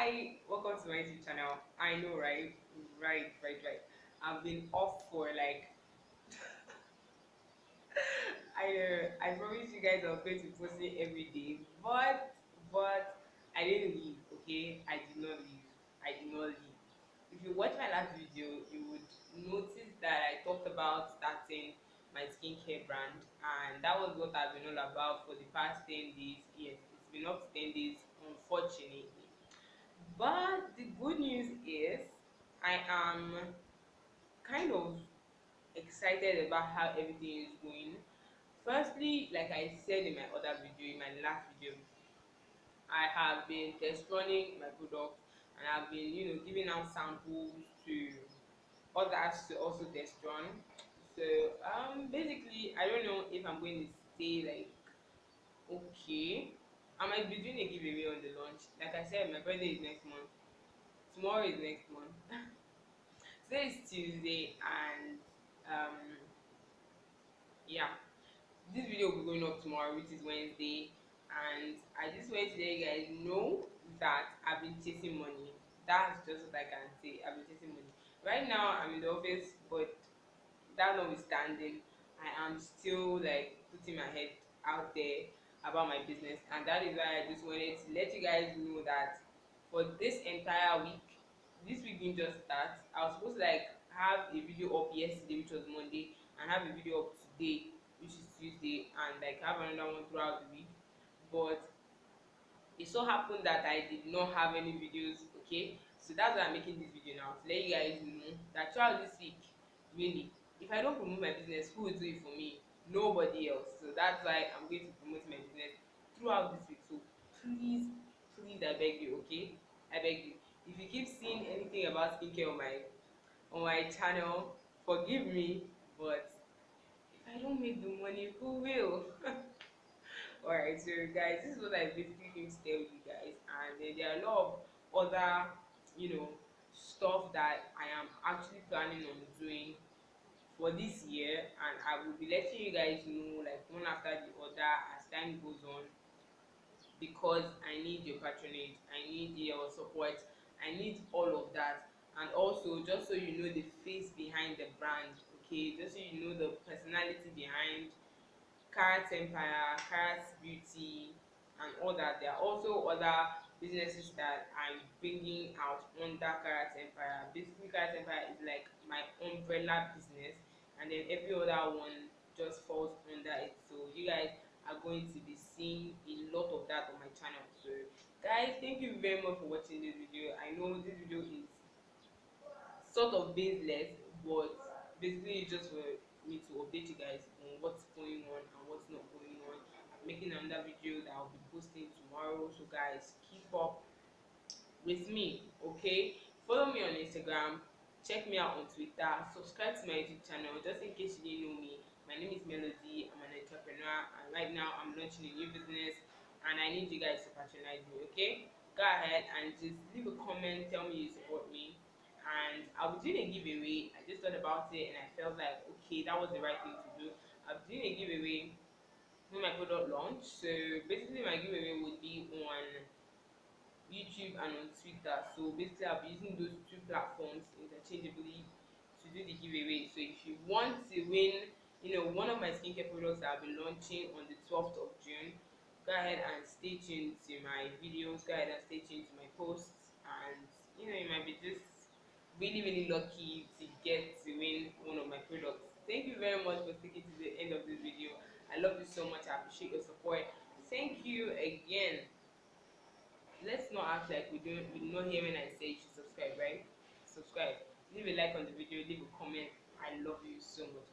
Hi, welcome to my YouTube channel. I know, right? Right. I've been off for like I know. I promise you guys I was going to post it every day, but I didn't leave. Okay, I did not leave. I did not leave. If you watch my last video, you would notice that I talked about starting my skincare brand, and that was what I've been all about for the past 10 days. Yes, it's been up to 10 days, unfortunately. But the good news is I am kind of excited about how everything is going. Firstly, like I said in my other video, in my last video, I have been test running my product and I've been, giving out samples to others to also test run. So basically I don't know if I'm going to stay like okay. I might be doing a giveaway on the launch. Like I said, my birthday is next month. Tomorrow is next month. Today is Tuesday and um yeah, this video will be going up tomorrow, which is Wednesday, and I just want to let you guys know that I've been chasing money. That's just what I can say. I've been chasing money. Right now I'm in the office, but that notwithstanding, I am still like putting my head out there about my business, and that is why I just wanted to let you guys know that for this entire week, this week didn't just start. I was supposed to like have a video up yesterday, which was Monday, and have a video up today, which is Tuesday, and like have another one throughout the week. But it so happened that I did not have any videos. Okay, so that's why I'm making this video now to let you guys know that throughout this week, really, if I don't promote my business, who will do it for me? Nobody else. So that's why I'm going to promote my business throughout this week. So please, I beg you, okay? I beg you. If you keep seeing anything about skincare on my channel, forgive me, but if I don't make the money, who will? Alright, so guys, this is what I basically came to tell you guys, and then there are a lot of other, stuff that I am actually planning on doing for this year, and I will be letting you guys know like one after the other as time goes on, because I need your patronage, I need your support, I need all of that. And also, just so you know the face behind the brand, okay, just so you know the personality behind KARATZ EMPIRE, KARATZ Beauty, and all that. There are also other businesses that I'm bringing out under KARATZ EMPIRE. Basically, KARATZ EMPIRE is like my umbrella business, and then every other one just falls under it. So you guys are going to be seeing a lot of that on my channel. So guys, thank you very much for watching this video. I know this video is sort of baseless, but basically it's just for me to update you guys on what's going on and what's not going on. I'm making another video that I'll be posting tomorrow, so guys keep up with me, okay? Follow me on Instagram, check me out on Twitter, subscribe to my YouTube channel. Just in case you didn't know me, my name is Melody. I'm an entrepreneur, and right now I'm launching a new business, and I need you guys to patronize me, okay? Go ahead and just leave a comment, tell me you support me, and I'll be doing a giveaway. I just thought about it and I felt like okay, that was the right thing to do. I'll be doing a giveaway when my product launch. So basically my giveaway would be on YouTube and on Twitter. So basically I'll be using those two platforms interchangeably to do the giveaway. So if you want to win, one of my skincare products that I'll be launching on the 12th of June, go ahead and stay tuned to my videos, go ahead and stay tuned to my posts, and you might be just really lucky to get to win one of my products. Thank you very much for sticking to the end of this video. I love you so much. I appreciate your support. Thank you again. Let's not act like we do not hear when I say you should subscribe, right? Subscribe, leave a like on the video, leave a comment. I love you so much.